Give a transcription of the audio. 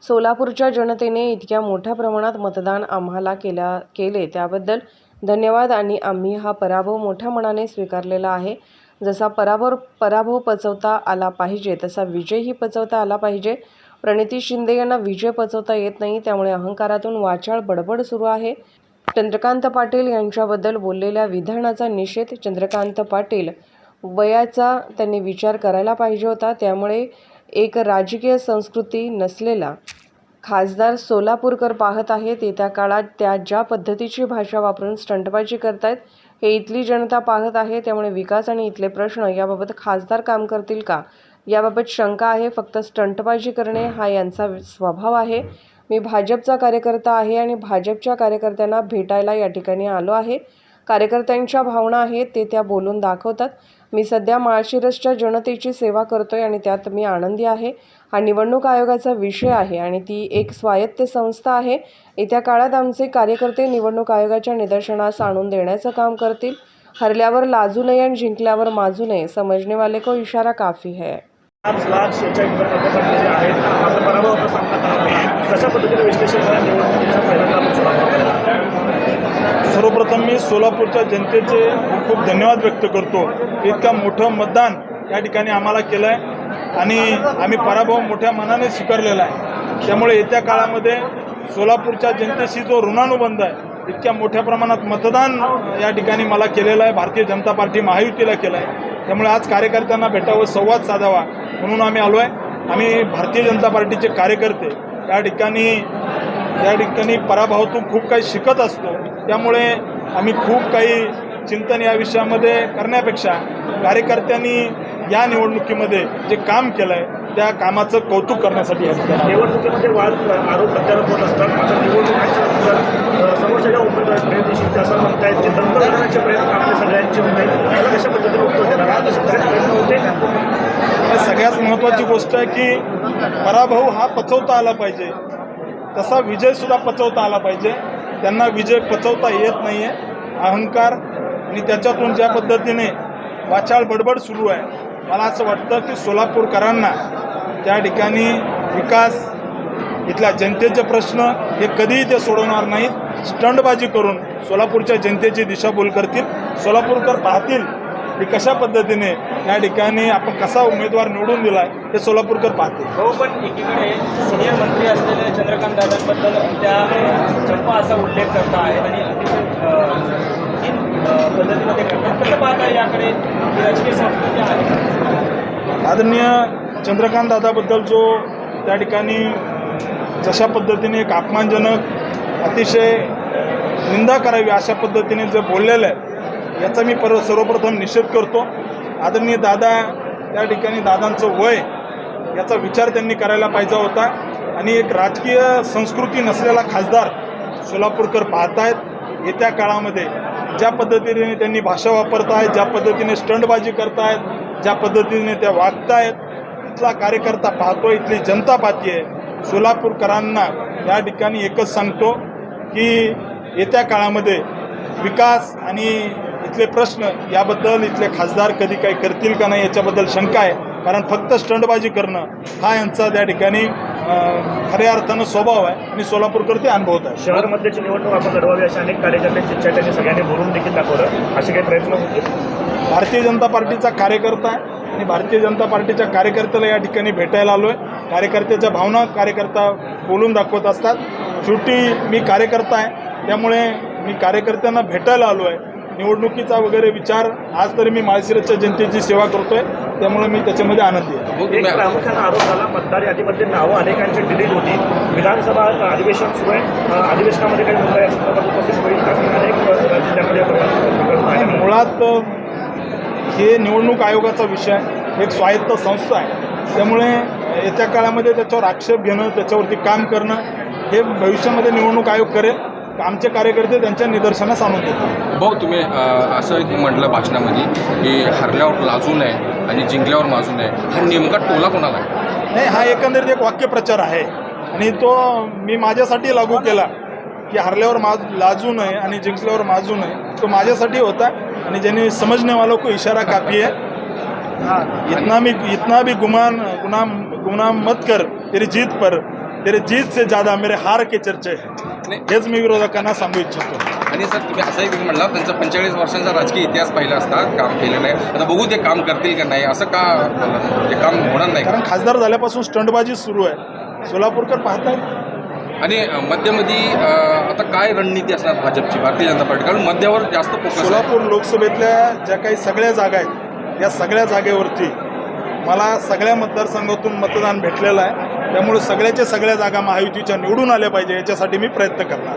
सोलापूरच्या जनतेने इतक्या मोठ्या प्रमाणात मतदान आम्हाला केले त्याबद्दल धन्यवाद आणि आम्ही हा पराभव मोठ्या मनाने स्वीकारलेला आहे। जसा पराभव पचवता आला पाहिजे तसा विजयही पचवता आला पाहिजे। प्रणिती शिंदे यांना विजय पचवता येत नाही, त्यामुळे अहंकारातून वाचाळ बडबड सुरू आहे। चंद्रकांत पाटील यांच्याबद्दल बोललेल्या विधानाचा निषेध। चंद्रकांत पाटील वयाचा त्यांनी विचार करायला पाहिजे होता। त्यामुळे एक राजकीय संस्कृती नसलेला खासदार सोलापूरकर पाहत आहेत। येत्या काळात त्या ज्या पद्धतीची भाषा वापरून स्टंटबाजी करतायत हे इथली जनता पाहत आहे। त्यामुळे विकास आणि इथले प्रश्न याबाबत खासदार काम करतील का याबाबत शंका आहे। फक्त स्टंटबाजी करणे हा यांचा स्वभाव आहे। मी भाजपचा कार्यकर्ता आहे आणि भाजपच्या कार्यकर्त्यांना भेटायला या ठिकाणी आलो आहे। कार्यकर्त्यांच्या भावना आहेत ते त्या बोलून दाखवतात। मी सध्या माळशिरसच्या जनतेची सेवा करतोय आणि त्यात मी आनंदी आहे। हा निवडणूक आयोगाचा विषय आहे आणि ती एक स्वायत्त संस्था आहे। येत्या काळात आमचे कार्यकर्ते निवडणूक आयोगाच्या निदर्शनास आणून देण्याचं काम करतील। हरल्यावर लाजू नये आणि जिंकल्यावर माजू नये, समझने वाले को इशारा काफी है। सर्वप्रथम मी सोलापूरच्या जनतेचे खूप धन्यवाद व्यक्त करतो। इतका मोठं मतदान या ठिकाणी आम्हाला केलं आहे आणि आम्ही पराभव मोठ्या मनाने स्वीकारलेला आहे। त्यामुळे येत्या काळामध्ये सोलापूरच्या जनतेशी जो ऋणानुबंध आहे, इतक्या मोठ्या प्रमाणात मतदान या ठिकाणी मला केलेलं आहे। भारतीय जनता पार्टी महायुतीला केलं आहे। त्यामुळे आज कार्यकर्त्यांना भेटावं, संवाद साधावा म्हणून आम्ही आलो आहे। आम्ही भारतीय जनता पार्टीचे कार्यकर्ते या ठिकाणी पराभवातून खूप काही शिकत असतो। त्यामुळे आम्ही खूप काही चिंतन या विषयामध्ये करण्यापेक्षा कार्यकर्त्यांनी या निवडणुकीमध्ये जे काम केलं आहे त्या कामाचं कौतुक करण्यासाठी निवडणुकीमध्ये वाद आरोप प्रत्यारोप होत असतात। मात्र निवडणुकांच्या समोरच्या उमेदवार असं म्हणतायत की दंगल करण्याचे प्रयत्न आपल्या सगळ्यांचे होत आहेत। त्याला कशा पद्धतीने उत्तर देणार आहात? असे प्रयत्न होते। सगळ्यात महत्त्वाची गोष्ट आहे की पराभव हा पचवता आला पाहिजे, तसा विजयसुद्धा पचवता आला पाहिजे। त्यांना विजय पचवता येत नाही आहे। अहंकार आणि त्याच्यातून ज्या पद्धतीने वाचाळ बडबड सुरू आहे, मला असं वाटतं की सोलापूरकरांना त्या ठिकाणी विकास, इथल्या जनतेचे प्रश्न हे कधीही ते सोडवणार नाहीत। स्टंटबाजी करून सोलापूरच्या जनतेची दिशाभूल करतील। सोलापूरकर पाहतील की कशा पद्धतीने या ठिकाणी आपण कसा उमेदवार निवडून दिला आहे हे सोलापूरकर पाहतील। हो, पण एकीकडे सिनियर मंत्री असलेले चंद्रकांत दादांबद्दल त्या चंपा असा उल्लेख करता आहेत आणि पद्धतीमध्ये करतात। कसं पाहता याकडे राजकीय संस्कृती आहे? आदरणीय चंद्रकांत दादाबद्दल जो त्या ठिकाणी जशा पद्धतीने एक अपमानजनक, अतिशय निंदा करावी अशा पद्धतीने जे बोललेलं आहे याचा मी सर्वप्रथम निषेध करतो। आदरणीय दादा त्या ठिकाणी दादांचं वय याचा विचार त्यांनी करायला पाहिजे होता आणि एक राजकीय संस्कृती नसलेला खासदार सोलापूरकर पाहत आहेत। येत्या काळामध्ये ज्या पद्धतीने त्यांनी भाषा वापरत आहेत, ज्या पद्धतीने स्टंटबाजी करतायत, ज्या पद्धतीने त्या वागतायत, इथला कार्यकर्ता पाहतो, इथली जनता पाहते आहे। सोलापूरकरांना या ठिकाणी एकच सांगतो की येत्या काळामध्ये विकास आणि इथले प्रश्न याबद्दल इथले खासदार कधी काही करतील का नाही याच्याबद्दल शंका आहे। कारण फक्त स्टंटबाजी करणं हा यांचा त्या ठिकाणी खऱ्या अर्थानं स्वभाव आहे आणि सोलापूरकर ते अनुभवत आहे। शहरामध्येची निवडणूक आपण लढवावी अशा अनेक कार्यकर्त्यांची इच्छा त्यांनी सगळ्यांनी बोलून देखील दाखवलं। असे काही प्रयत्न होते? भारतीय जनता पार्टीचा कार्यकर्ता आहे आणि भारतीय जनता पार्टीच्या कार्यकर्त्याला या ठिकाणी भेटायला आलो आहे। कार्यकर्त्याच्या भावना कार्यकर्ता बोलून दाखवत असतात। शेवटी मी कार्यकर्ता आहे, त्यामुळे मी कार्यकर्त्यांना भेटायला आलो आहे। निवडणुकीचा वगैरे विचार आज तरी मी माळशिरसच्या जनतेची सेवा करतोय, त्यामुळे मी त्याच्यामध्ये आनंदी आहे। एक प्रामुख्याने आरोप झाला मतदार यादीमध्ये नावं अनेकांची डिलीट होती। विधानसभा अधिवेशन सुरू आहे, अधिवेशनामध्ये काही मुद्दा या संदर्भात उपस्थित होईल का? अनेक जिल्ह्यामध्ये मुळात हे निवडणूक आयोगाचा विषय एक स्वायत्त संस्था आहे, त्यामुळे येत्या काळामध्ये त्याच्यावर आक्षेप घेणं, त्याच्यावरती काम करणं हे भविष्यामध्ये निवडणूक आयोग करेल। आमचे कार्यकर्ते त्यांच्या निदर्शनास आणून देतात। भाऊ, तुम्ही असं म्हटलं भाषणामध्ये की हरल्यावर लाजू नये आणि जिंकल्यावर माजू नये, हा नेमका टोला कोणाला आहे? नाही, हा एकंदरीत एक वाक्यप्रचार आहे आणि तो मी माझ्यासाठी लागू केला की हरल्यावर लाजू नये आणि जिंकल्यावर माजू नये। तो माझ्यासाठी होता आणि ज्यांनी समझने वालों को इशारा काफ़ी है। इतना भी गुमान मत कर तेरी जीत पर तेरे जीत से ज़्यादा मेरे हार के चर्चे हैं. नाही. हेच मी विरोधकांना सांगू इच्छितो. आणि सर तुम्ही असंही म्हणला त्यांचा 45 वर्षांचा राजकीय इतिहास पाहिला असता, काम केलं नाही. आता बघू ते काम करतील का नाही, असं का ते काम होणार नाही. कारण खासदार झाल्यापासून स्टंटबाजी सुरू आहे. सोलापूरकर पाहतायत. आणि मध्यामध्ये आता काय रणनीती असणार भाजपची, भारतीय जनता पार्टी, कारण मध्यावर जास्त फोकस आहे. सोलापूर लोकसभेतल्या ज्या काही सगळ्या जागा आहेत या सगळ्या जागेवरती मला सगळ्या मतदारसंघातून मतदान भेटलेलं आहे. त्यामुळे सगळ्या जागा महायुतीच्या निवडून आल्या पाहिजे याच्यासाठी मी प्रयत्न करणार.